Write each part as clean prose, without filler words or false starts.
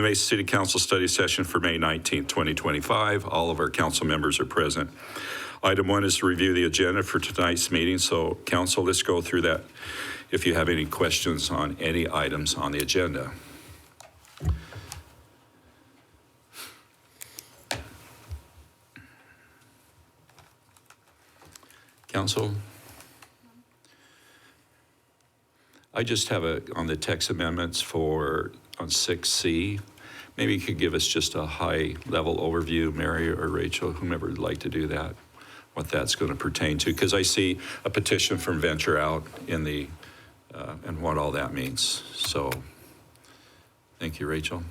Mesa City Council study session for May 19, 2025. All of our council members are present. Item 1 is to review the agenda for tonight's meeting. So, council, let's go through that if you have any questions on any items on the agenda. Council? I just have on the text amendments on 6C. Maybe you could give us just a high-level overview, Mary or Rachel, whomever would like to do that, what that's going to pertain to. Because I see a petition from Venture Out in and what all that means. So, thank you, Rachel.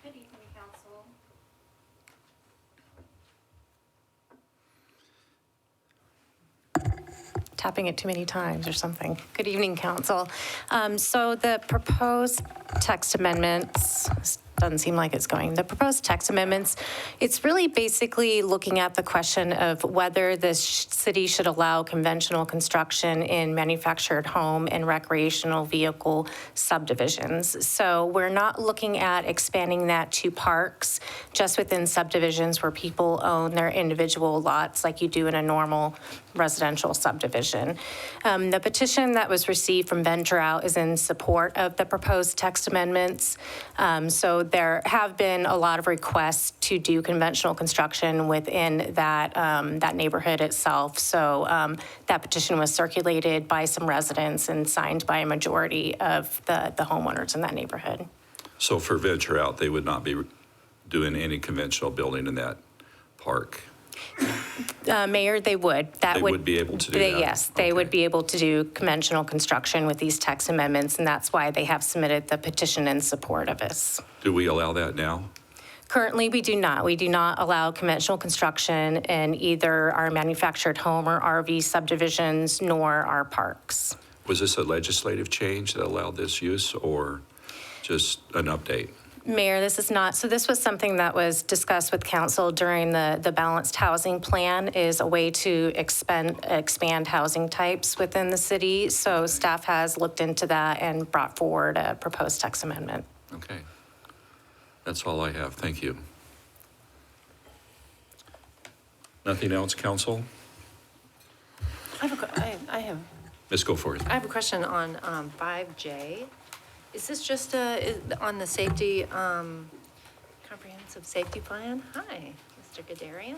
Good evening, Council. Tapping it too many times or something. Good evening, Council. So the proposed text amendments, doesn't seem like it's going. The proposed text amendments, it's really basically looking at the question of whether the city should allow conventional construction in manufactured home and recreational vehicle subdivisions. So we're not looking at expanding that to parks, just within subdivisions where people own their individual lots like you do in a normal residential subdivision. The petition that was received from Venture Out is in support of the proposed text amendments. So there have been a lot of requests to do conventional construction within that neighborhood itself. So that petition was circulated by some residents and signed by a majority of the homeowners in that neighborhood. So for Venture Out, they would not be doing any conventional building in that park? Mayor, they would. They would be able to do that? Yes, they would be able to do conventional construction with these text amendments, and that's why they have submitted the petition in support of this. Do we allow that now? Currently, we do not. We do not allow conventional construction in either our manufactured home or RV subdivisions, nor our parks. Was this a legislative change that allowed this use, or just an update? Mayor, this is not. So this was something that was discussed with council during the balanced housing plan, is a way to expand housing types within the city. So staff has looked into that and brought forward a proposed text amendment. Okay. That's all I have. Thank you. Nothing else, council? I have Ms. Goforth. I have a question on 5J. Is this just on the safety, comprehensive safety plan? Hi, Mr. Gadarian.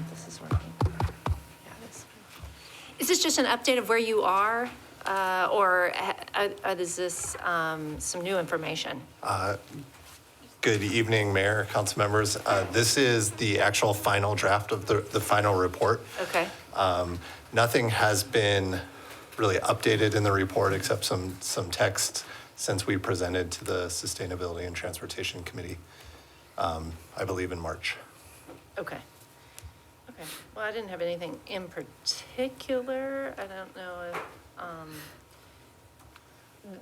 This is working. Yeah, it is. Is this just an update of where you are, or is this some new information? Good evening, Mayor, council members. This is the actual final draft of the final report. Okay. Nothing has been really updated in the report except some text since we presented to the Sustainability and Transportation Committee, I believe in March. Okay. Okay. Well, I didn't have anything in particular. I don't know if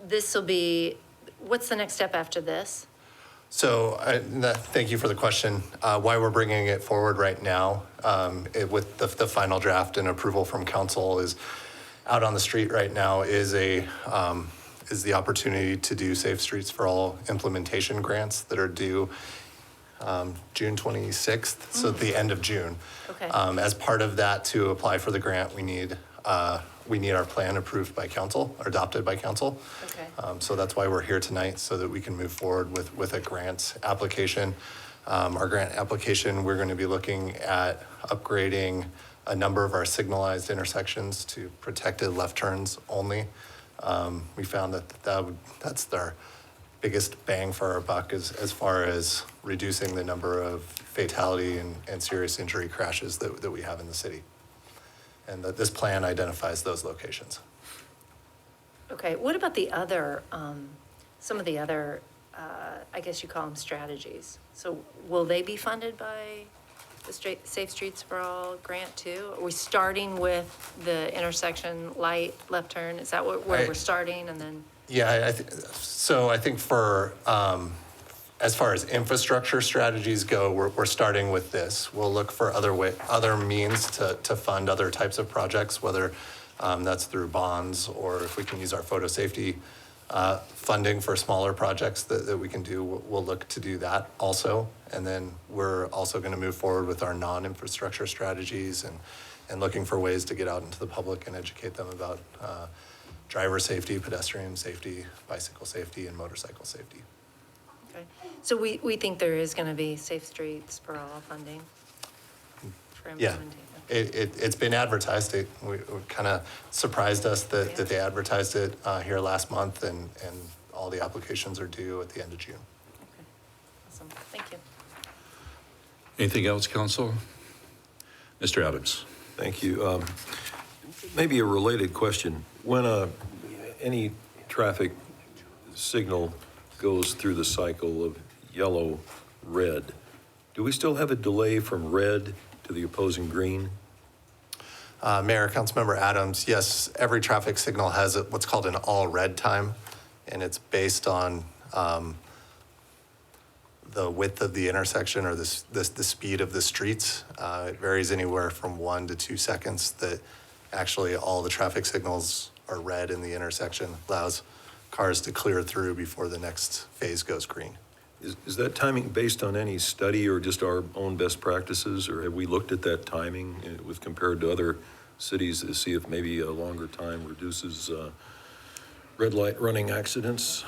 this will be, what's the next step after this? So thank you for the question. Why we're bringing it forward right now with the final draft and approval from council is out on the street right now is the opportunity to do Safe Streets for All implementation grants that are due June 26th, so at the end of June. Okay. As part of that, to apply for the grant, we need our plan approved by council, or adopted by council. Okay. So that's why we're here tonight, so that we can move forward with a grant application. Our grant application, we're going to be looking at upgrading a number of our signalized intersections to protected left turns only. We found that's our biggest bang for our buck as far as reducing the number of fatality and serious injury crashes that we have in the city. And that this plan identifies those locations. Okay, what about the other, some of the other, I guess you call them strategies? So will they be funded by the Safe Streets for All grant too? Are we starting with the intersection light left turn? Is that where we're starting, and then? Yeah, so I think for, as far as infrastructure strategies go, we're starting with this. We'll look for other means to fund other types of projects, whether that's through bonds or if we can use our photo safety funding for smaller projects that we can do, we'll look to do that also. And then we're also going to move forward with our non-infrastructure strategies and looking for ways to get out into the public and educate them about driver safety, pedestrian safety, bicycle safety, and motorcycle safety. Okay. So we think there is going to be Safe Streets for All funding for Yeah, implementing? it's been advertised. It kind of surprised us that they advertised it here last month, and all the applications are due at the end of June. Okay. Awesome. Thank you. Anything else, council? Mr. Adams? Thank you. Maybe a related question. When any traffic signal goes through the cycle of yellow, red, do we still have a delay from red to the opposing green? Mayor, Councilmember Adams, yes, every traffic signal has what's called an all red time, and it's based on the width of the intersection or the speed of the streets. It varies anywhere from 1 to 2 seconds that actually all the traffic signals are red in the intersection, allows cars to clear through before the next phase goes green. Is that timing based on any study or just our own best practices, or have we looked at that timing with compared to other cities to see if maybe a longer time reduces red light running accidents?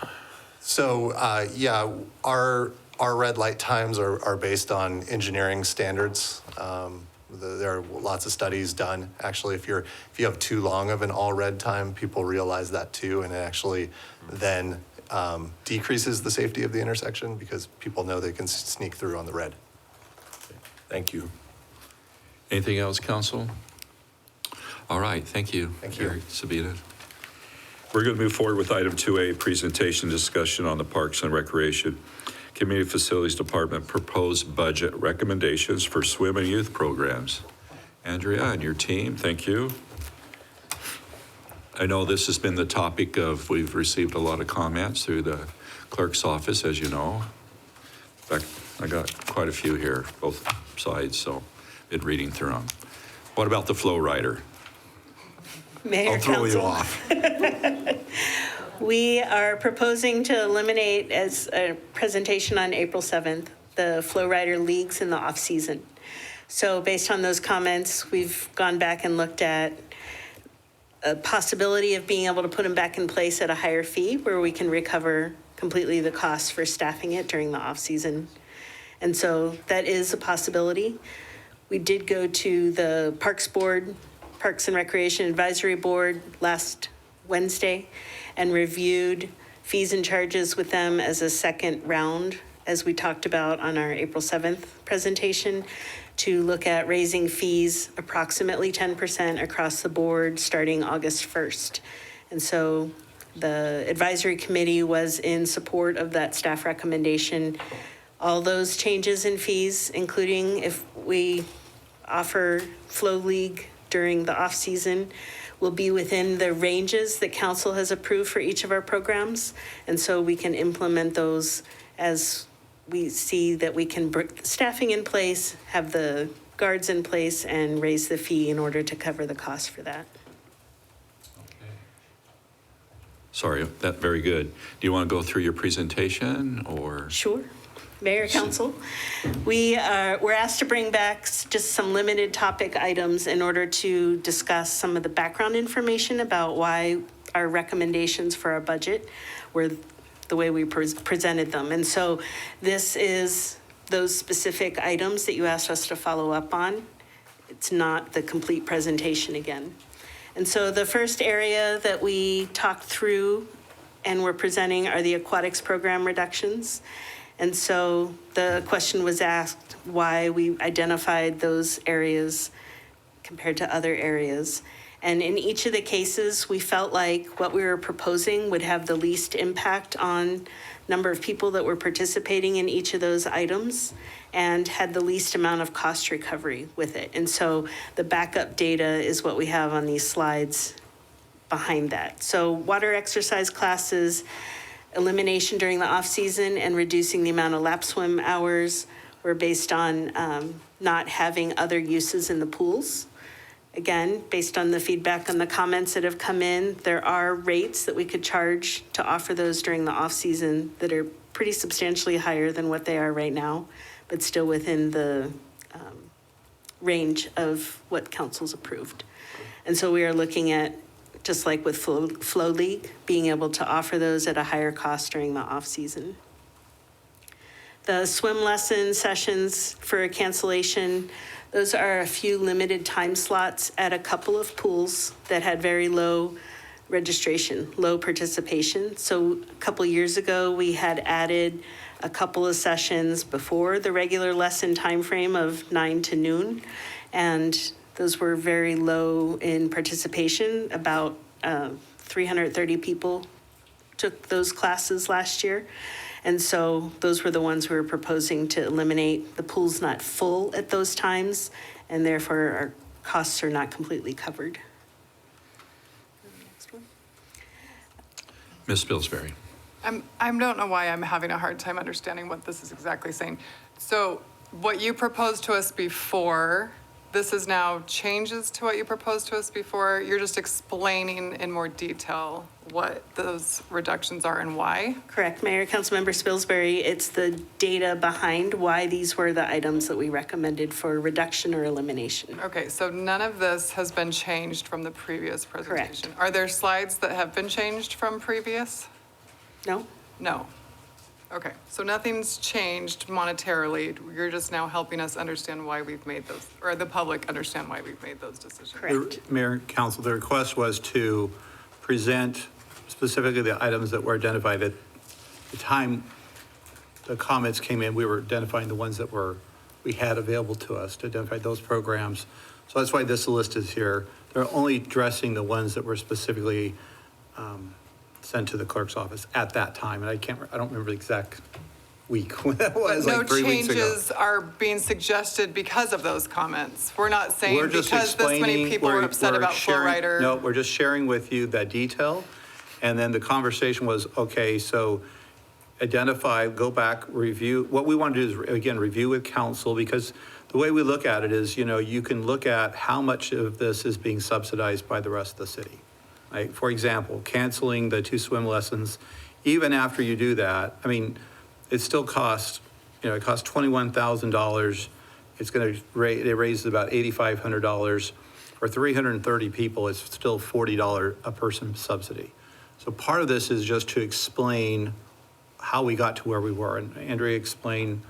So, yeah, our red light times are based on engineering standards. There are lots of studies done. Actually, if you have too long of an all red time, people realize that too, and it actually then decreases the safety of the intersection because people know they can sneak through on the red. Thank you. Anything else, council? All right, thank you. Thank you. Gary, Sabina. We're going to move forward with item 2A, presentation discussion on the Parks and Recreation Community Facilities Department proposed budget recommendations for swim and youth programs. Andrea and your team, thank you. I know this has been the topic of, we've received a lot of comments through the clerk's office, as you know. In fact, I got quite a few here, both sides, so been reading through them. What about the flow rider? Mayor, I'll throw you Council, off. we are proposing to eliminate as a presentation on April 7th, the Flow Rider leagues in the off-season. So based on those comments, we've gone back and looked at a possibility of being able to put them back in place at a higher fee where we can recover completely the costs for staffing it during the off-season. And so that is a possibility. We did go to the Parks Board, Parks and Recreation Advisory Board last Wednesday and reviewed fees and charges with them as a second round, as we talked about on our April 7th presentation, to look at raising fees approximately 10% across the board starting August 1st. And so the advisory committee was in support of that staff recommendation. All those changes in fees, including if we offer Flow League during the off-season, will be within the ranges that council has approved for each of our programs. And so we can implement those as we see that we can bring staffing in place, have the guards in place, and raise the fee in order to cover the cost for that. Sorry, that very good. Do you want to go through your presentation or? Sure. Mayor, Council, we're asked to bring back just some limited topic items in order to discuss some of the background information about why our recommendations for our budget were the way we presented them. And so this is those specific items that you asked us to follow up on. It's not the complete presentation again. And so the first area that we talked through and we're presenting are the aquatics program reductions. And so the question was asked why we identified those areas compared to other areas. And in each of the cases, we felt like what we were proposing would have the least impact on number of people that were participating in each of those items and had the least amount of cost recovery with it. And so the backup data is what we have on these slides behind that. So water exercise classes, elimination during the off-season, and reducing the amount of lap swim hours were based on not having other uses in the pools. Again, based on the feedback and the comments that have come in, there are rates that we could charge to offer those during the off-season that are pretty substantially higher than what they are right now, but still within the range of what council's approved. And so we are looking at, just like with Flow League, being able to offer those at a higher cost during the off-season. The swim lesson sessions for a cancellation, those are a few limited time slots at a couple of pools that had very low registration, low participation. So a couple years ago, we had added a couple of sessions before the regular lesson timeframe of 9 to noon. And those were very low in participation. About 330 people took those classes last year. And so those were the ones we were proposing to eliminate. The pool's not full at those times, and therefore our costs are not completely covered. Next one. Ms. Pillsbury. I don't know why I'm having a hard time understanding what this is exactly saying. So what you proposed to us before, this is now changes to what you proposed to us before. You're just explaining in more detail what those reductions are and why? Correct, Mayor, Councilmember Spilsbury, it's the data behind why these were the items that we recommended for reduction or elimination. Okay, so none of this has been changed from the previous presentation. Are there slides that have been changed from previous? No? No. Okay, so nothing's changed monetarily. You're just now helping us understand why we've made those, or the public understand why we've made those decisions. Correct. Mayor, Council, the request was to present specifically the items that were identified at the time the comments came in. We were identifying the ones that we had available to us to identify those programs. So that's why this list is here. They're only addressing the ones that were specifically sent to the clerk's office at that time. And I don't remember the exact week when that was, No like 3 weeks ago. changes are being suggested because of those comments. We're not saying We're just because this many explaining- people were we're- upset we're about sharing- Flowrider. No, we're just sharing with you that detail. And then the conversation was, okay, so identify, go back, review. What we want to do is, again, review with council, because the way we look at it is, you can look at how much of this is being subsidized by the rest of the city. Right? For example, canceling the 2 swim lessons, even after you do that, I mean, it still costs, it costs $21,000. It's going to it raises about $8,500. For 330 people, it's still $40 a person subsidy. So part of this is just to explain how we got to where we were. And Andrea explained,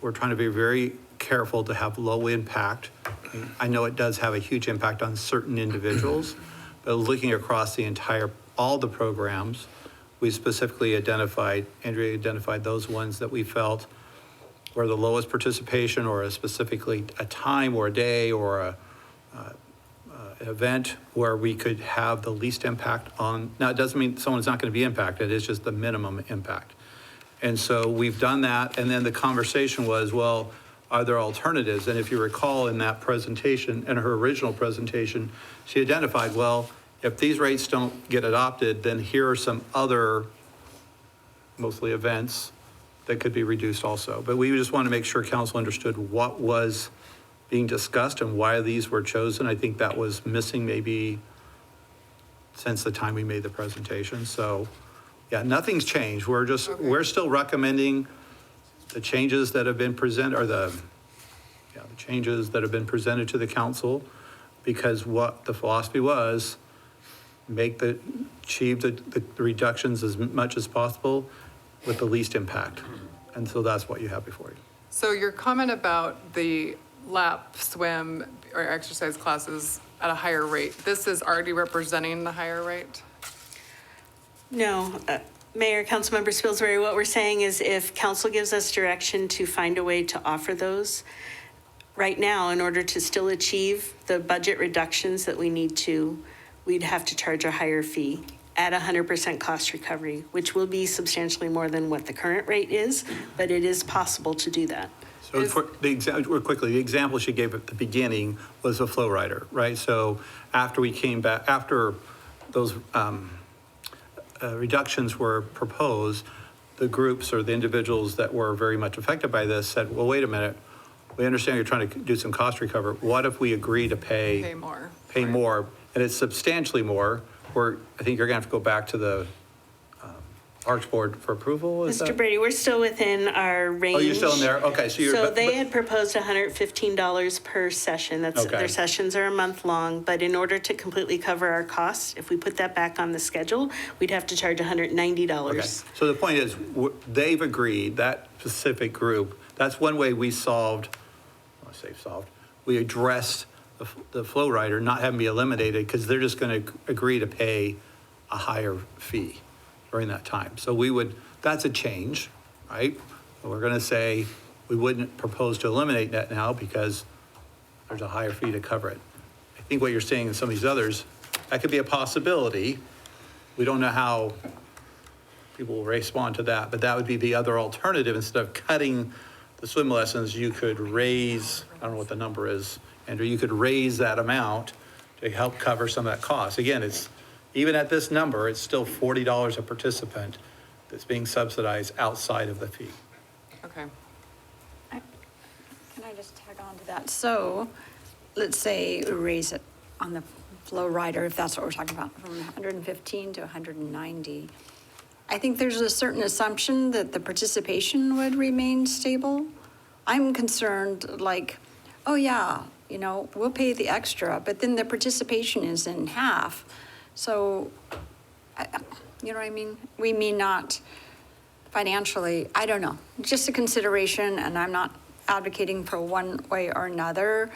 we're trying to be very careful to have low impact. I know it does have a huge impact on certain individuals, but looking across all the programs, we specifically Andrea identified those ones that we felt were the lowest participation, or specifically a time or a day or an event where we could have the least impact on. Now, it doesn't mean someone's not going to be impacted, it's just the minimum impact. And so we've done that, and then the conversation was, well, are there alternatives? And if you recall in that presentation, in her original presentation, she identified, well, if these rates don't get adopted, then here are some other, mostly events, that could be reduced also. But we just want to make sure council understood what was being discussed and why these were chosen. I think that was missing maybe since the time we made the presentation. So yeah, nothing's changed. We're still recommending the changes that have been presented, or the changes that have been presented to the council, because what the philosophy was, achieve the reductions as much as possible with the least impact. And so that's what you have before you. So your comment about the lap, swim, or exercise classes at a higher rate, this is already representing the higher rate? No, Mayor, Councilmember Spilsbury, what we're saying is if council gives us direction to find a way to offer those, right now, in order to still achieve the budget reductions that we need to, we'd have to charge a higher fee at 100% cost recovery, which will be substantially more than what the current rate is, but it is possible to do that. So for the example she gave at the beginning was a flow rider, right? So after we came back, after those reductions were proposed, the groups or the individuals that were very much affected by this said, well, wait a minute, we understand you're trying to do some cost recover. What if we agree to Pay more. pay more, and it's substantially more, where I think you're gonna have to go back to the Parks Board for approval, is Mr. that? Brady, we're still within our range. Oh, you're still in there? Okay, so you're. So they but- had proposed $115 per session. That's, Okay. their sessions are a month long, but in order to completely cover our costs, if we put that back on the schedule, we'd have to charge Okay, $190. so the point is, they've agreed, that specific group, that's one way we solved, I say solved, we addressed the flow rider not having to be eliminated, because they're just going to agree to pay a higher fee during that time. So we would, that's a change, right? And we're going to say, we wouldn't propose to eliminate that now because there's a higher fee to cover it. I think what you're saying in some of these others, that could be a possibility. We don't know how people will respond to that, but that would be the other alternative. Instead of cutting the swim lessons, you could raise, I don't know what the number is, Andrew, you could raise that amount to help cover some of that cost. Again, it's, even at this number, it's still $40 a participant that's being subsidized outside of the fee. Okay. Can I just tag on to that? So, let's say we raise it on the flow rider, if that's what we're talking about, from 115 to 190. I think there's a certain assumption that the participation would remain stable. I'm concerned, like, oh yeah, you know, we'll pay the extra, but then the participation is in half. So, you know what I mean? We may not financially, I don't know, just a consideration, and I'm not advocating for one way or another,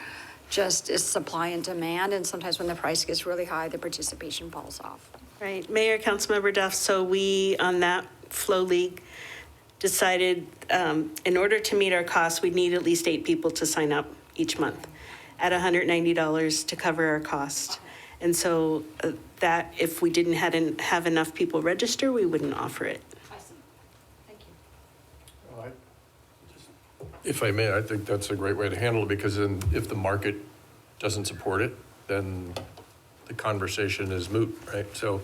just is supply and demand, and sometimes when the price gets really high, the participation falls off. Right, Mayor, Councilmember Duff, so we, on that flow league, decided in order to meet our costs, we'd need at least 8 people to sign up each month at $190 to cover our cost. And so that, if we didn't have enough people register, we wouldn't offer it. I see. Thank you. If I may, I think that's a great way to handle it, because then if the market doesn't support it, then the conversation is moot, right? So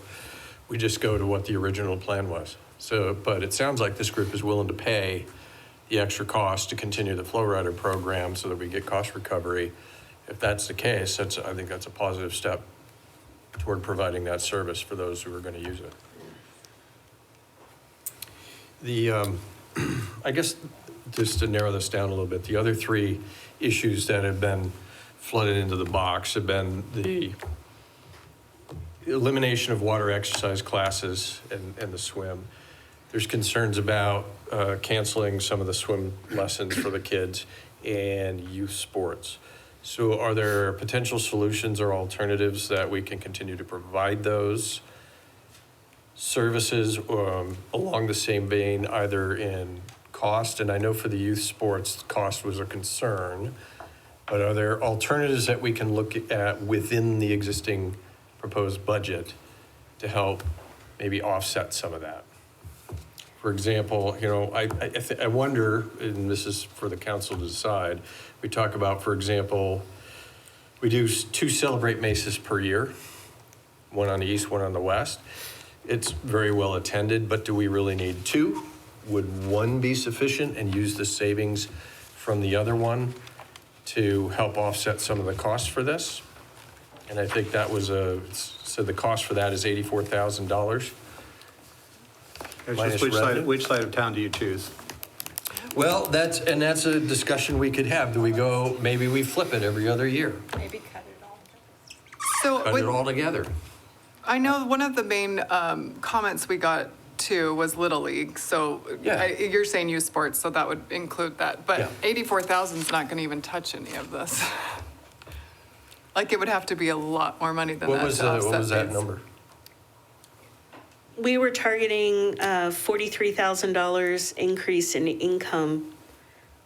we just go to what the original plan was. So, but it sounds like this group is willing to pay the extra cost to continue the Flow Rider program so that we get cost recovery. If that's the case, I think that's a positive step toward providing that service for those who are going to use it. I guess, just to narrow this down a little bit, the other 3 issues that have been flooded into the box have been the elimination of water exercise classes and the swim. There's concerns about canceling some of the swim lessons for the kids and youth sports. So are there potential solutions or alternatives that we can continue to provide those services along the same vein, either in cost? And I know for the youth sports, cost was a concern, but are there alternatives that we can look at within the existing proposed budget to help maybe offset some of that? For example, you know, I wonder, and this is for the council to decide, we talk about, for example, we do 2 Celebrate Mesas per year, one on the east, one on the west. It's very well attended, but do we really need 2? Would 1 be sufficient and use the savings from the other one to help offset some of the costs for this? And I think that was so the cost for that is $84,000. Minus revenue? Which side of town do you choose? Well, that's a discussion we could have. Do we go, maybe we flip it every other year? Maybe cut it all. So Cut it all together? I know one of the main comments we got too was Little League. So Yeah. you're saying youth sports, so that would include that. But Yeah. 84,000 is not going to even touch any of this. Like, it would have to be a lot more money than What that was to offset that these. number? We were targeting $43,000 increase in income.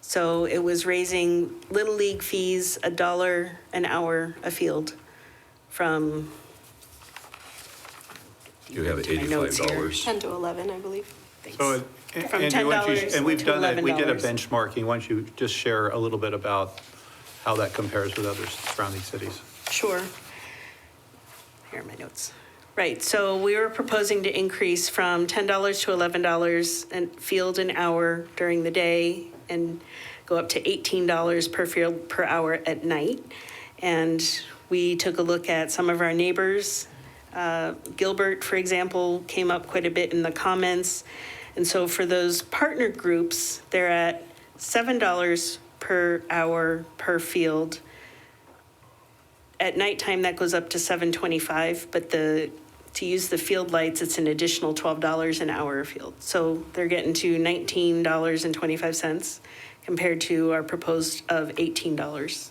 So it was raising Little League fees $1 an hour a field from. You have My notes here. $85. 10 to 11, I believe. Thanks. So, From Andrew, why don't you- $10 and we've to done that, we did a $11. benchmarking. Why don't you just share a little bit about how that compares with other surrounding cities? Sure. Here are my notes. Right, so we were proposing to increase from $10 to $11 a field an hour during the day and go up to $18 per field per hour at night. And we took a look at some of our neighbors. Gilbert, for example, came up quite a bit in the comments. And so for those partner groups, they're at $7 per hour per field. At nighttime, that goes up to $7.25, but to use the field lights, it's an additional $12 an hour a field. So they're getting to $19.25 compared to our proposed of $18.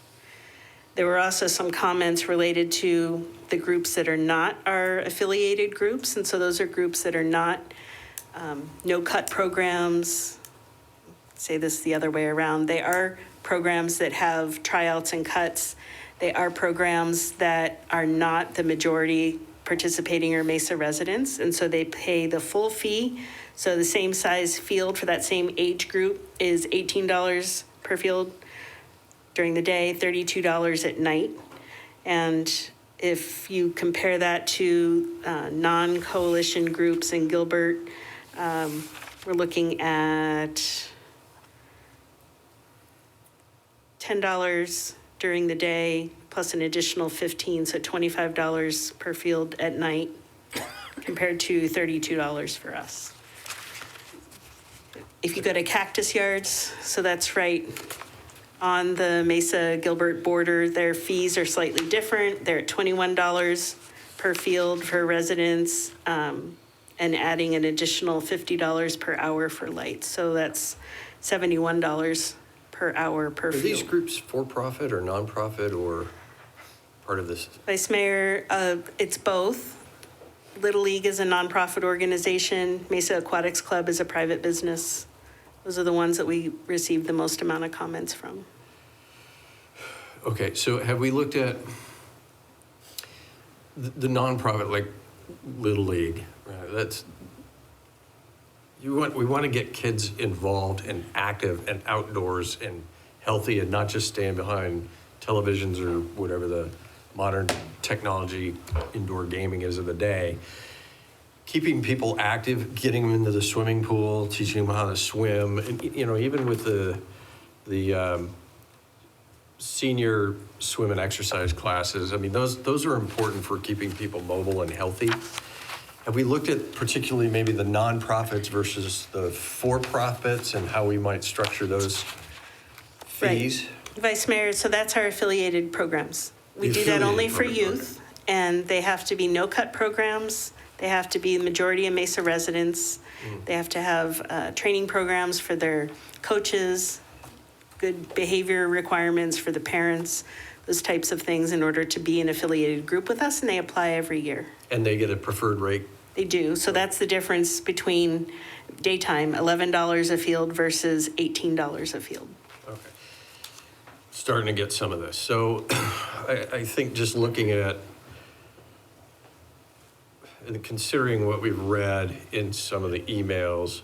There were also some comments related to the groups that are not our affiliated groups, and so those are groups that are not no-cut programs. Say this the other way around. They are programs that have tryouts and cuts. They are programs that are not the majority participating or Mesa residents, and so they pay the full fee. So the same size field for that same age group is $18 per field during the day, $32 at night. And if you compare that to non-coalition groups in Gilbert, we're looking at $10 during the day, plus an additional $15, so $25 per field at night, compared to $32 for us. If you go to Cactus Yards, so that's right on the Mesa-Gilbert border, their fees are slightly different. They're at $21 per field for residents, and adding an additional $50 per hour for lights. So that's $71 per hour per Are field. these groups for-profit or nonprofit or part of this? Vice Mayor, it's both. Little League is a nonprofit organization. Mesa Aquatics Club is a private business. Those are the ones that we received the most amount of comments from. Okay, so have we looked at the nonprofit, like Little League? Right, we want to get kids involved and active and outdoors and healthy and not just staying behind televisions or whatever the modern technology indoor gaming is of the day. Keeping people active, getting them into the swimming pool, teaching them how to swim, and even with the senior swim and exercise classes. I mean, those are important for keeping people mobile and healthy. Have we looked at particularly maybe the nonprofits versus the for-profits and how we might structure those fees? Right. Vice Mayor, so that's our affiliated programs. We The do that only for affiliated youth, and they have to be no-cut programs. They have to be the majority of Mesa residents. They have to have training programs for their coaches, good behavior requirements for the parents, those types of things in order to be an affiliated group with us, and they apply every year. And they get a preferred rate? They do. So that's the difference between daytime, $11 a field versus $18 a field. Okay. Starting to get some of this. So I think just looking at and considering what we've read in some of the emails,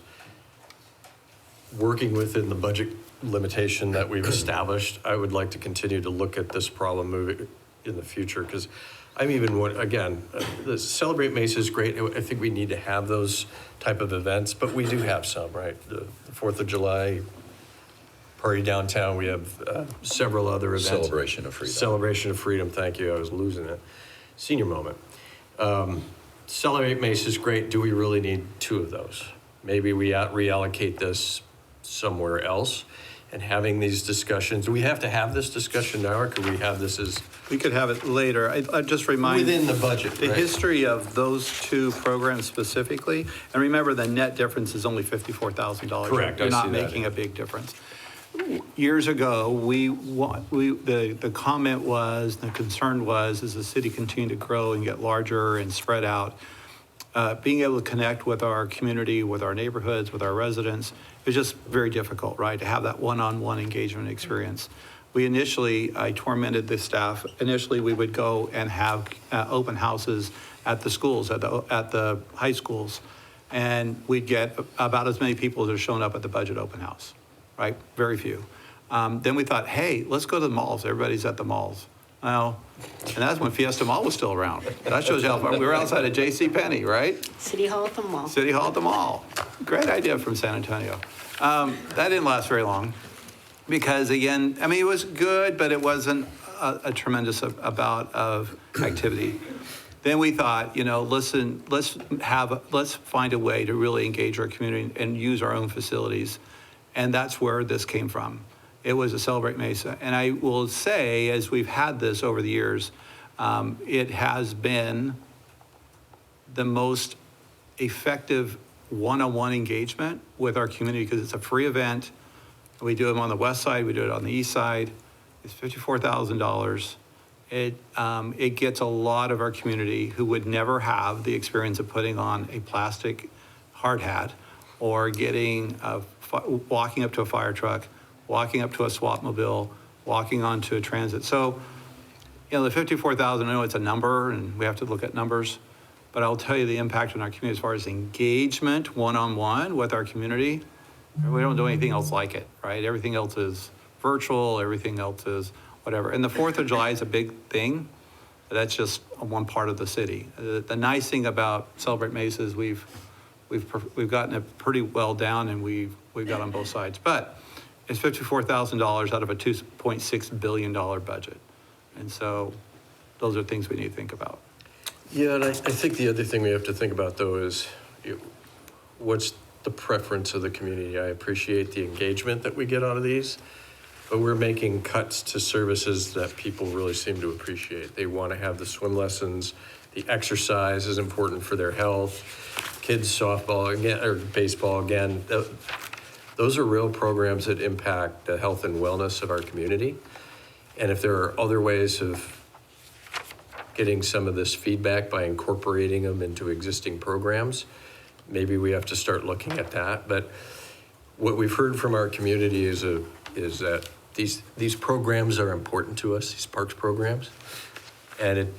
working within the budget limitation that we've established, I would like to continue to look at this problem moving in the future, because I'm even, the Celebrate Mesa is great. I think we need to have those type of events, but we do have some, right? The 4th of July party downtown, we have several other events. Celebration of Freedom. Celebration of Freedom, thank you, I was losing it. Senior moment. Celebrate Mesa is great. Do we really need 2 of those? Maybe we reallocate this somewhere else and having these discussions. Do we have to have this discussion now, or could we have this as We could have it later. I just remind. within the budget, The right? history of those 2 programs specifically, and remember, the net difference is only $54,000. Correct, I You're not see that, making yeah. a big difference. Years ago, the comment was, the concern was, as the city continued to grow and get larger and spread out, being able to connect with our community, with our neighborhoods, with our residents, it was just very difficult, right, to have that one-on-one engagement experience. I tormented the staff. Initially, we would go and have open houses at the schools, at the high schools, and we'd get about as many people as are showing up at the budget open house, right? Very few. Then we thought, hey, let's go to the malls. Everybody's at the malls. Well, and that's when Fiesta Mall was still around. That shows you how far, we were outside of J.C. Penney, right? City Hall at the mall. City Hall at the mall. Great idea from San Antonio. That didn't last very long because, again, I mean, it was good, but it wasn't a tremendous amount of activity. Then we thought, listen, let's find a way to really engage our community and use our own facilities. And that's where this came from. It was a Celebrate Mesa. And I will say, as we've had this over the years, it has been the most effective one-on-one engagement with our community because it's a free event. We do them on the west side, we do it on the east side. It's $54,000. It gets a lot of our community who would never have the experience of putting on a plastic hard hat or walking up to a fire truck, walking up to a swap mobile, walking onto a transit. So, the 54,000, I know it's a number and we have to look at numbers, but I'll tell you the impact on our community as far as engagement one-on-one with our community. We don't do anything else like it, right? Everything else is virtual, everything else is whatever. And the 4th of July is a big thing. That's just one part of the city. The nice thing about Celebrate Mesa is we've gotten it pretty well down and we've got on both sides. But it's $54,000 out of a $2.6 billion budget. And so those are things we need to think about. Yeah, and I think the other thing we have to think about, though, is what's the preference of the community? I appreciate the engagement that we get out of these, but we're making cuts to services that people really seem to appreciate. They want to have the swim lessons. The exercise is important for their health. Kids softball, again, or baseball, again. Those are real programs that impact the health and wellness of our community. And if there are other ways of getting some of this feedback by incorporating them into existing programs, maybe we have to start looking at that. But what we've heard from our community is that these programs are important to us, these parks programs. And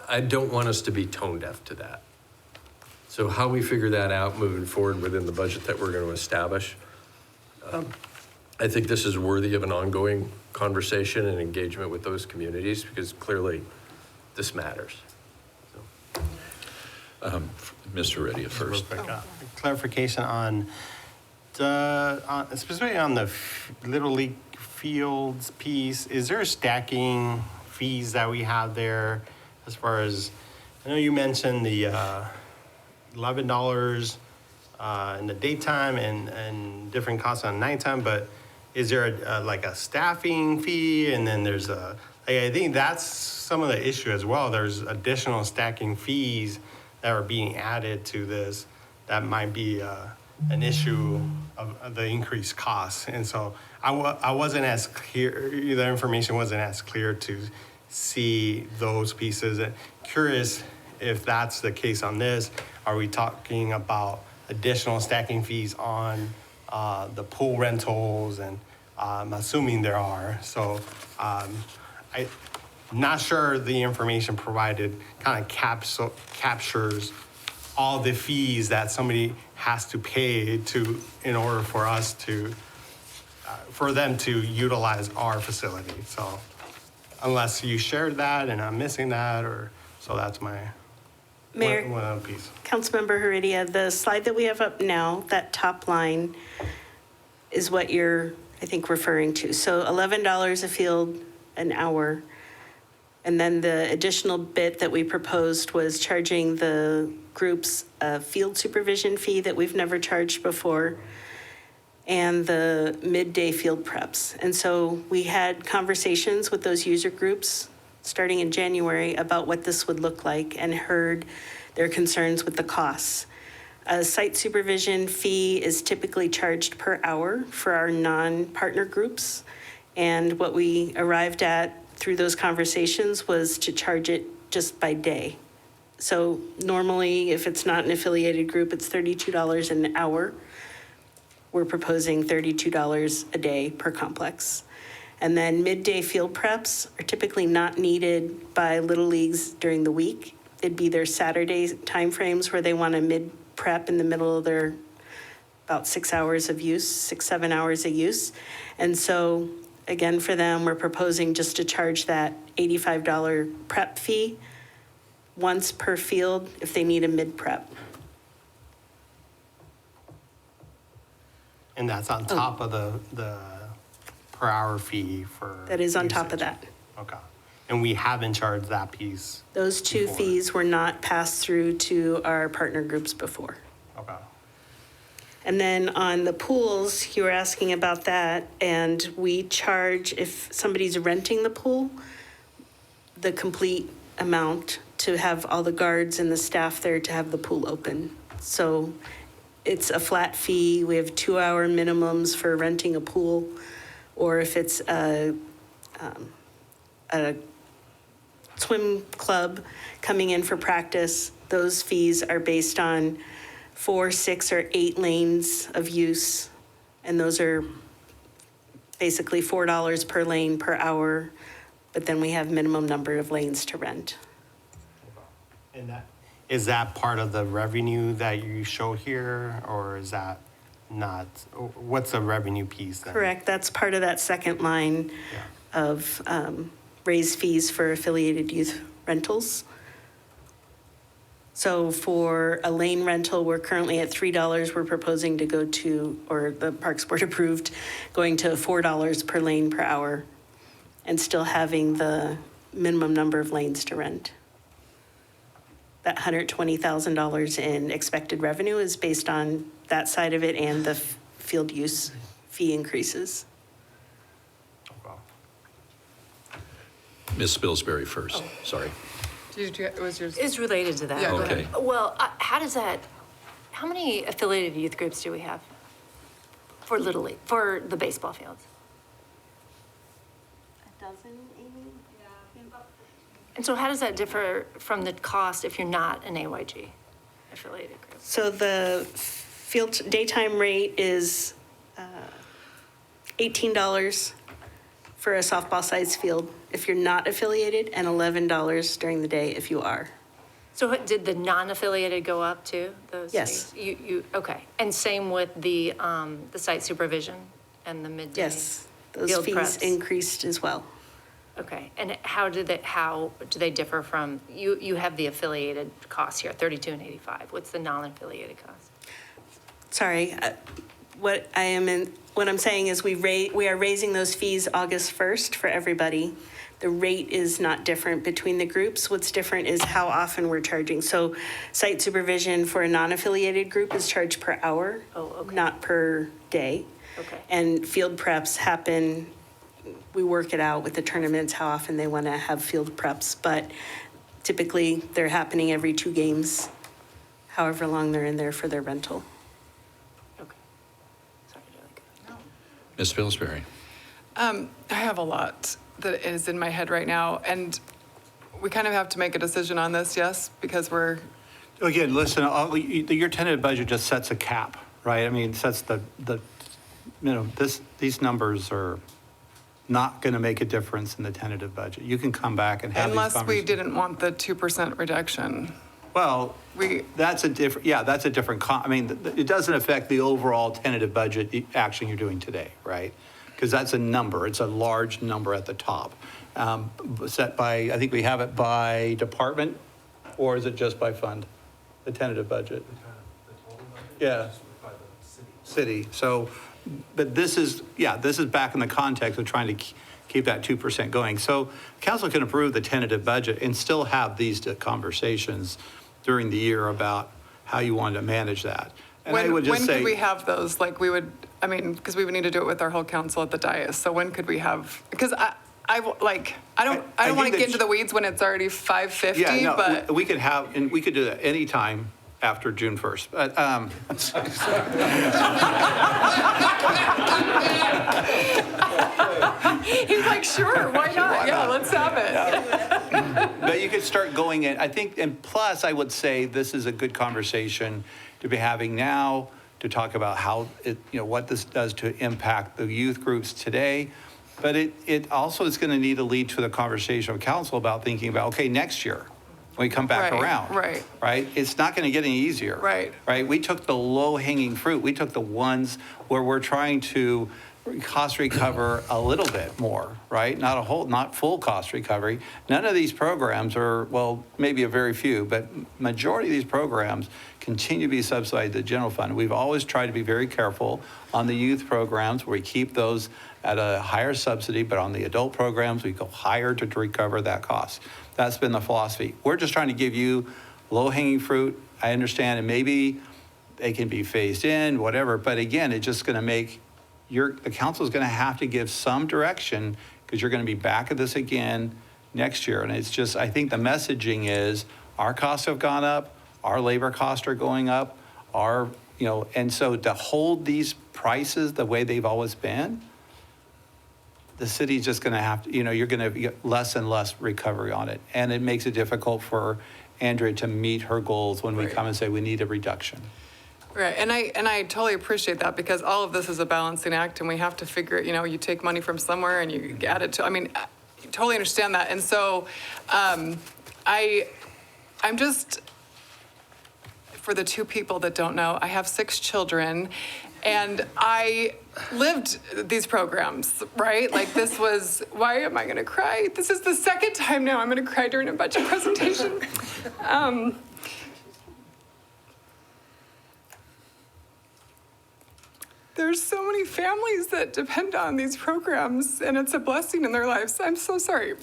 I don't want us to be tone deaf to that. So how we figure that out moving forward within the budget that we're going to establish, I think this is worthy of an ongoing conversation and engagement with those communities because clearly this matters. Mr. Reddy first. Real quick, clarification on specifically on the Little League fields piece. Is there stacking fees that we have there as far as, I know you mentioned the $11 in the daytime and different costs on nighttime, but is there a staffing fee? And then there's I think that's some of the issue as well. There's additional stacking fees that are being added to this that might be an issue of the increased costs. And so I wasn't as clear, the information wasn't as clear to see those pieces. Curious if that's the case on this. Are we talking about additional stacking fees on the pool rentals? And I'm assuming there are. So I'm not sure the information provided kind of captures all the fees that somebody has to pay in order for us to, for them to utilize our facility. So unless you shared that and I'm missing that, so that's my Mayor, one other piece. Councilmember Heredia, the slide that we have up now, that top line is what you're, I think, referring to. So $11 a field an hour. And then the additional bit that we proposed was charging the groups a field supervision fee that we've never charged before and the midday field preps. And so we had conversations with those user groups starting in January about what this would look like and heard their concerns with the costs. A site supervision fee is typically charged per hour for our non-partner groups. And what we arrived at through those conversations was to charge it just by day. So normally, if it's not an affiliated group, it's $32 an hour. We're proposing $32 a day per complex. And then midday field preps are typically not needed by Little Leagues during the week. It'd be their Saturday timeframes where they want a mid prep in the middle of their about 6 hours of use, 6, 7 hours of use. And so again, for them, we're proposing just to charge that $85 prep fee once per field if they need a mid-prep. And that's on top of the per hour fee for. That is on top of usage. that. Okay. And we haven't charged that piece. Those two Before. fees were not passed through to our partner groups before. Okay. And then on the pools, you were asking about that, and we charge, if somebody's renting the pool, the complete amount to have all the guards and the staff there to have the pool open. So it's a flat fee. We have 2-hour minimums for renting a pool, or if it's a swim club coming in for practice, those fees are based on 4, 6, or 8 lanes of use. And those are basically $4 per lane per hour, but then we have minimum number of lanes to rent. And is that part of the revenue that you show here, or is that not? What's the revenue piece then? Correct, that's part of that second line of raise fees for affiliated youth rentals. So for a lane rental, we're currently at $3. We're proposing to go to, or the Parks Board approved, going to $4 per lane per hour and still having the minimum number of lanes to rent. That $120,000 in expected revenue is based on that side of it and the field use fee increases. Ms. Spilsbury first, sorry. It was yours. It's related to that. Yeah, go Okay. Well, how many affiliated youth groups do we have for Little League, for the baseball fields? A dozen, Amy? And so how does that differ from the cost if you're not an AYG affiliated group? So the field daytime rate is $18 for a softball size field if you're not affiliated, and $11 during the day if you are. So did the non-affiliated go up too, those Yes. fees? Okay. And same with the site supervision and the midday? Yes, those Field fees preps. increased as well. Okay. And how do they differ from, you have the affiliated costs here, 32 and 85. What's the non-affiliated cost? Sorry, what I'm saying is we are raising those fees August 1st for everybody. The rate is not different between the groups. What's different is how often we're charging. So site supervision for a non-affiliated group is charged per hour, not per day. Okay. And field preps happen, we work it out with the tournaments, how often they want to have field preps. But typically, they're happening every 2 games, however long they're in there for their rental. Okay. Sorry, Angelica. Ms. Spilsbury. I have a lot that is in my head right now, and we kind of have to make a decision on this, yes, because we're, Again, listen, your tentative budget just sets a cap, right? I mean, sets these numbers are not going to make a difference in the tentative budget. You can come back and have these unless we conversations. didn't want the 2% reduction. Well, that's a different, it doesn't affect the overall tentative budget action you're doing today, right? Because that's a number, it's a large number at the top. Set by, I think we have it by department, or is it just by fund, the tentative budget? Yeah. City, so, but this is back in the context of trying to keep that 2% going. So council can approve the tentative budget and still have these conversations during the year about how you want to manage that. And I would just when say, could we have those? Like we would, because we would need to do it with our whole council at the dais. So when could we have, because I don't want think to get that into the weeds when it's already 5:50, yeah, no, but. we could have, and we could do that anytime after June 1st. But, He's like, sure, why not? Yeah, let's have it. But you could start going in, I think, and plus I would say this is a good conversation to be having now to talk about how what this does to impact the youth groups today. But it also is going to need to lead to the conversation of council about thinking about, okay, next year, when we come back around. Right? It's not going to get any easier. Right. We took the low-hanging fruit. We took the ones where we're trying to cost recover a little bit more, right? Not full cost recovery. None of these programs are, well, maybe a very few, but majority of these programs continue to be subsidized to the general fund. We've always tried to be very careful on the youth programs where we keep those at a higher subsidy, but on the adult programs, we go higher to recover that cost. That's been the philosophy. We're just trying to give you low-hanging fruit. I understand, and maybe they can be phased in, whatever, but again, it's just gonna make the council's going to have to give some direction because you're going to be back at this again next year. And it's just, I think the messaging is our costs have gone up, our labor costs are going up, and so to hold these prices the way they've always been, the city's just going to have to, you're going to get less and less recovery on it. And it makes it difficult for Andrea to meet her goals when we come and say we need a reduction. Right, and I totally appreciate that because all of this is a balancing act and we have to figure it, you take money from somewhere and you add it to, I totally understand that. And so I'm just, for the two people that don't know, I have 6 children and I lived these programs, right? Like this was, why am I gonna cry? This is the second time now I'm gonna cry during a budget presentation. There's so many families that depend on these programs, and it's a blessing in their lives. I'm so sorry.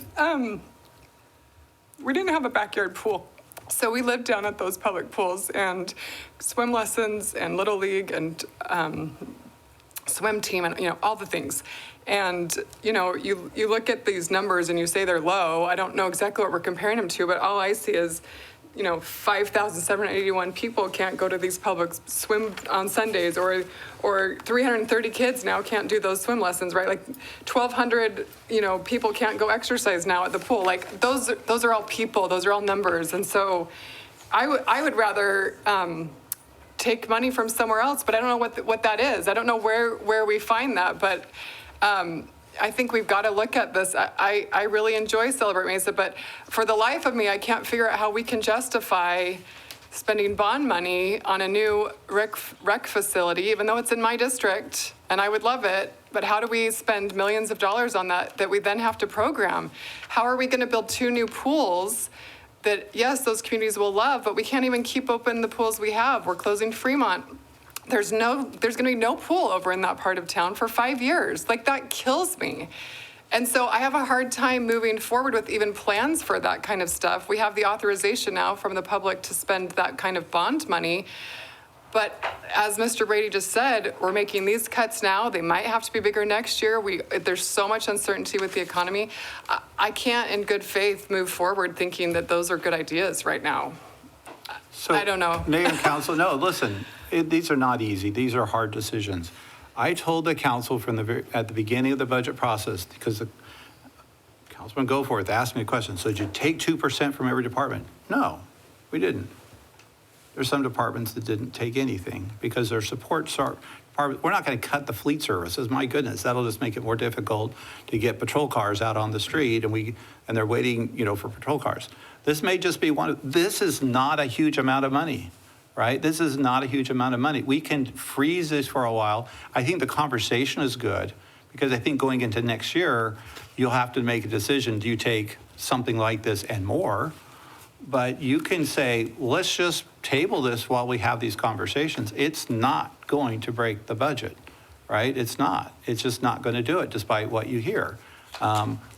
We didn't have a backyard pool, so we lived down at those public pools, and swim lessons, and Little League, and swim team, and all the things. And you look at these numbers and you say they're low. I don't know exactly what we're comparing them to, but all I see is 5,781 people can't go to these public swim on Sundays, or 330 kids now can't do those swim lessons, right? Like 1,200, people can't go exercise now at the pool. Like those are all people, those are all numbers. And so I would rather take money from somewhere else, but I don't know what that is. I don't know where we find that, but I think we've got to look at this. I really enjoy Celebrate Mesa, but for the life of me, I can't figure out how we can justify spending bond money on a new rec facility, even though it's in my district, and I would love it. But how do we spend millions of dollars on that we then have to program? How are we going to build 2 new pools that, yes, those communities will love, but we can't even keep open the pools we have. We're closing Fremont. There's going to be no pool over in that part of town for 5 years. Like that kills me. And so I have a hard time moving forward with even plans for that kind of stuff. We have the authorization now from the public to spend that kind of bond money. But as Mr. Brady just said, we're making these cuts now. They might have to be bigger next year. There's so much uncertainty with the economy. I can't in good faith move forward thinking that those are good ideas right now. So, I don't know. Mayor and council, no, listen, these are not easy. These are hard decisions. I told the council at the beginning of the budget process, because the Councilman Goforth asked me a question, so did you take 2% from every department? No, we didn't. There's some departments that didn't take anything because their supports are, we're not going to cut the fleet services. My goodness, that'll just make it more difficult to get patrol cars out on the street, and they're waiting, for patrol cars. This may just be this is not a huge amount of money, right? This is not a huge amount of money. We can freeze this for a while. I think the conversation is good because I think going into next year, you'll have to make a decision. Do you take something like this and more? But you can say, let's just table this while we have these conversations. It's not going to break the budget, right? It's not. It's just not going to do it, despite what you hear.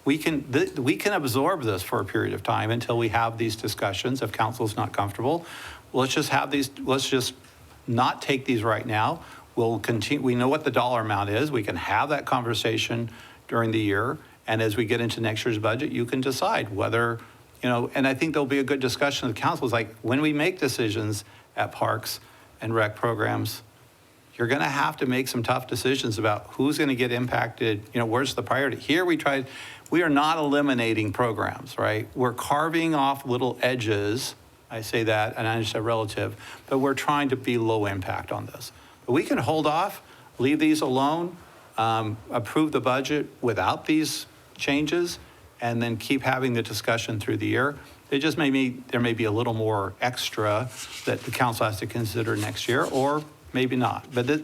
We can absorb this for a period of time until we have these discussions. If council's not comfortable, let's just have these. Let's just not take these right now. We'll continue. We know what the dollar amount is. We can have that conversation during the year, and as we get into next year's budget, you can decide whether. And I think there'll be a good discussion of the council. It's like when we make decisions at parks and rec programs, you're going to have to make some tough decisions about who's going to get impacted. Where's the priority? Here we are not eliminating programs, right? We're carving off little edges. I say that, and I understand relative, but we're trying to be low impact on this. But we can hold off, leave these alone, approve the budget without these changes, and then keep having the discussion through the year. It just there may be a little more extra that the council has to consider next year, or maybe not. But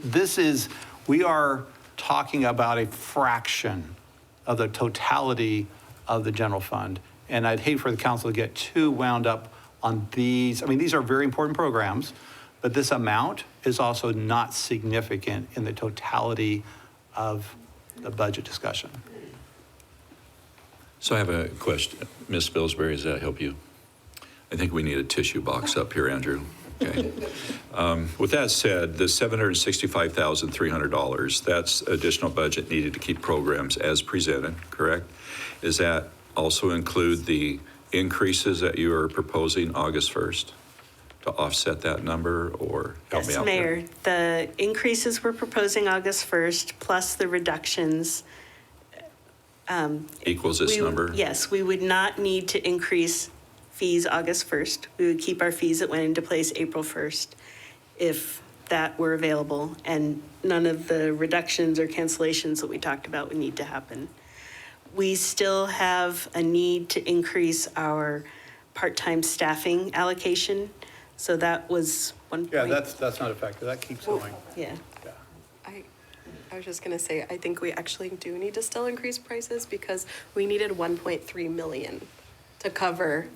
we are talking about a fraction of the totality of the general fund. And I'd hate for the council to get too wound up on these. I mean, these are very important programs, but this amount is also not significant in the totality of the budget discussion. So I have a question. Ms. Spilsbury, does that help you? I think we need a tissue box up here, Andrew. Okay. With that said, the $765,300, that's additional budget needed to keep programs as presented, correct? Does that also include the increases that you are proposing August 1st to offset that number, or help me Yes, out Mayor, the increases we're proposing August 1st, plus the reductions. there? Equals this we- number? Yes, we would not need to increase fees August 1st. We would keep our fees that went into place April 1st if that were available, and none of the reductions or cancellations that we talked about would need to happen. We still have a need to increase our part-time staffing allocation, so that was one Yeah, point. that's not a factor. That keeps going. Yeah. I was just gonna say, I think we actually do need to still increase prices because we needed 1.3 million to cover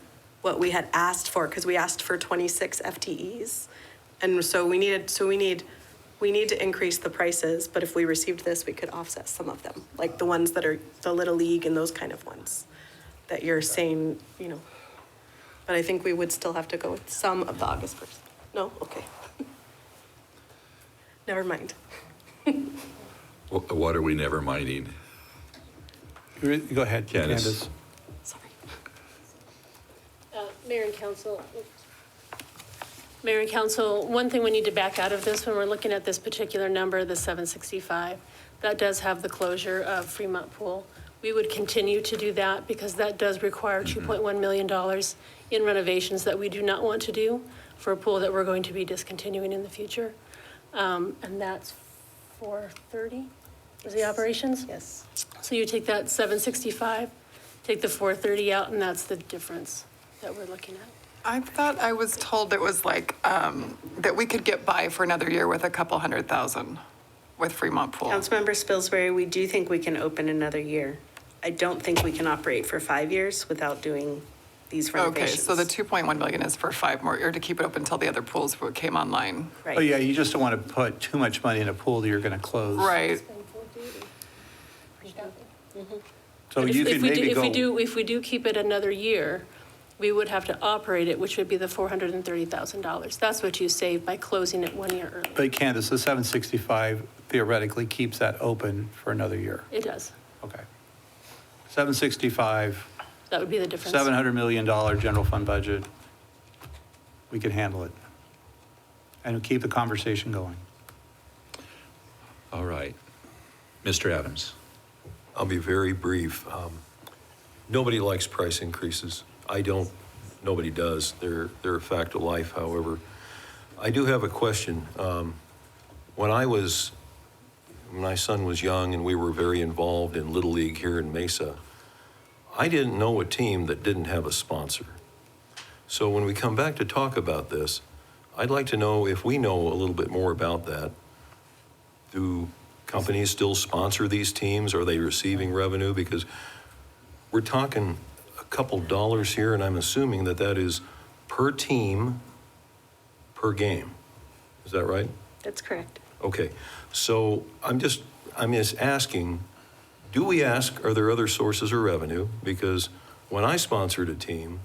what we had asked for, because we asked for 26 FTEs. And so we need to increase the prices, but if we received this, we could offset some of them, like the ones that are the Little League and those kind of ones that you're saying, you know. But I think we would still have to go with some of the August 1st. No? Okay. Never mind. What are we never minding? Go ahead, Candace. Candace. Sorry. Mayor and Council, one thing we need to back out of this when we're looking at this particular number, the 765, that does have the closure of Fremont Pool. We would continue to do that because that does require $2.1 million in renovations that we do not want to do for a pool that we're going to be discontinuing in the future. And that's 430 is the operations? Yes. So you take that 765, take the 430 out, and that's the difference that we're looking at. I thought I was told it was like, that we could get by for another year with a couple 100,000 with Fremont Pool. Councilmember Spilsbury, we do think we can open another year. I don't think we can operate for 5 years without doing these Okay, renovations. so the 2.1 million is for 5 more, or to keep it open until the other pools came online. Right. Oh, yeah, you just don't want to put too much money in a pool that you're going to close. Right. So But you could maybe go. If we do keep it another year, we would have to operate it, which would be the $430,000. That's what you save by closing it 1 year early. But Candace, the 765 theoretically keeps that open for another year. It does. Okay. 765, That would be the difference. $700 million general fund budget. We can handle it. And keep the conversation going. All right. Mr. Adams. I'll be very brief. Nobody likes price increases. I don't, nobody does. They're a fact of life, however. I do have a question. When my son was young and we were very involved in Little League here in Mesa, I didn't know a team that didn't have a sponsor. So when we come back to talk about this, I'd like to know if we know a little bit more about that. Do companies still sponsor these teams? Are they receiving revenue? Because we're talking a couple dollars here, and I'm assuming that that is per team, per game. Is that right? That's correct. Okay, so I'm just asking, do we ask, are there other sources of revenue? Because when I sponsored a team,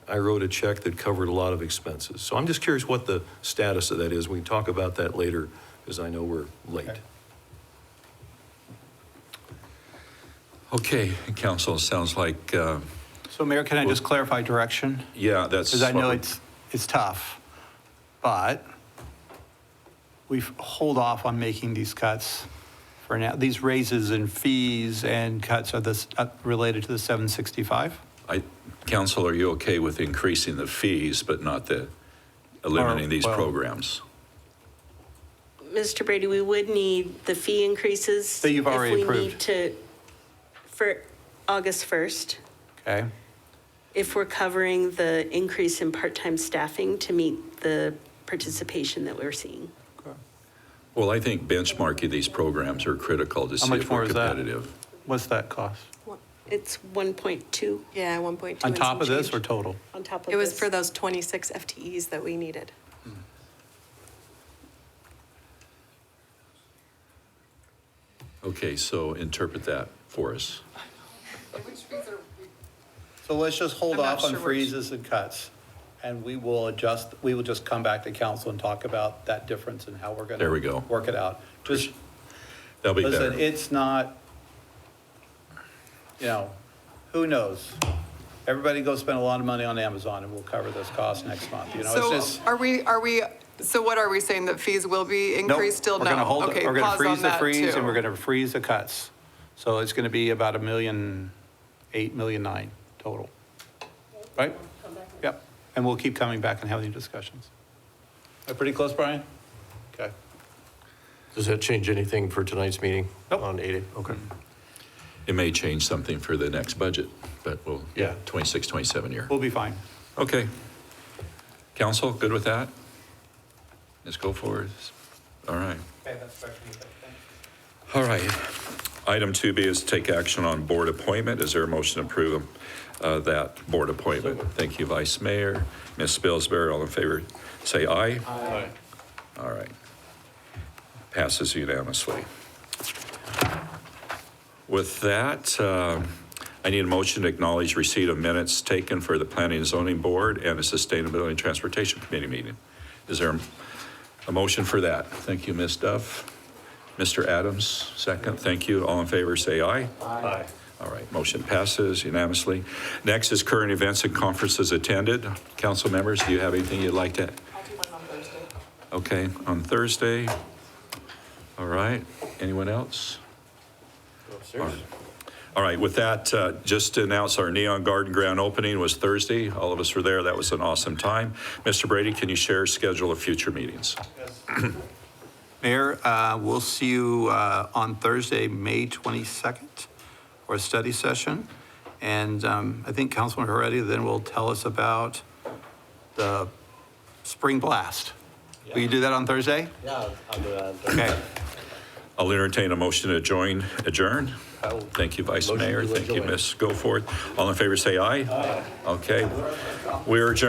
I wrote a check that covered a lot of expenses. So I'm just curious what the status of that is. We can talk about that later, because I know we're late. Okay, council, sounds like, So Mayor, can I just clarify direction? yeah, that's. Because I know what we- it's tough, but we hold off on making these cuts for now. These raises and fees and cuts are this related to the 765? Council, are you okay with increasing the fees, but not eliminating these well- programs? Mr. Brady, we would need the fee increases. That you've already If we approved. need to, for August 1st, Okay, if we're covering the increase in part-time staffing to meet the participation that we're seeing. Well, I think benchmarking these programs are critical to How see much if more we're is that? competitive. What's that cost? It's 1.2 Yeah, 1.2. On and top some of this change. or total? on top of It was this. for those 26 FTEs that we needed. Okay, so interpret that for us. So let's just hold I'm not off on sure which- freezes and cuts, and we will adjust, we will just come back to council and talk about that difference and how we're gonna. There we go. Work it out. Just, That'll be listen, better. it's not, who knows? Everybody go spend a lot of money on Amazon and we'll cover this cost next month, it's So just. so what are we saying, that fees will be Nope, increased still? we're gonna No. hold it. Okay, We're gonna pause freeze on the that freeze and too. we're gonna freeze the cuts. So it's gonna be about $1.8 million, $1.9 million total. Right? Yep, and we'll keep coming back and having discussions. Are pretty close, Brian? Okay. Does that change anything for tonight's meeting? Nope. On 8? Okay. It may change something for the next budget, but we'll, Yeah. 26, 27 year. We'll be fine. Okay. Council, good with that? Let's go for it. All right. Okay, that's better than you think. All right. Item 2B is to take action on board appointment. Is there a motion to approve that board appointment? Thank you, Vice Mayor. Ms. Spilsbury, all in favor, say aye. Aye. All right. Passes unanimously. With that, I need a motion to acknowledge receipt of minutes taken for the Planning and Zoning Board and the Sustainability and Transportation Committee meeting. Is there a motion for that? Thank you, Ms. Duff. Mr. Adams, second. Thank you. All in favor, say aye. Aye. All right, motion passes unanimously. Next is current events and conferences attended. Council members, do you have anything you'd like to? I'll do one on Thursday. Okay, on Thursday. All right, anyone else? All right, with that, just to announce our Neon Garden grand opening was Thursday. All of us were there. That was an awesome time. Mr. Brady, can you share a schedule of future meetings? Mayor, we'll see you on Thursday, May 22nd, for a study session. And I think Councilman Heredia then will tell us about the spring blast. Will you do that on Thursday? Yeah, I'll do that. Okay. I'll entertain a motion to adjourn. Thank you, Vice Motion Mayor. to Thank you, adjourn. Ms. Goforth. All in favor, say aye. Aye. Okay. We're adjourned.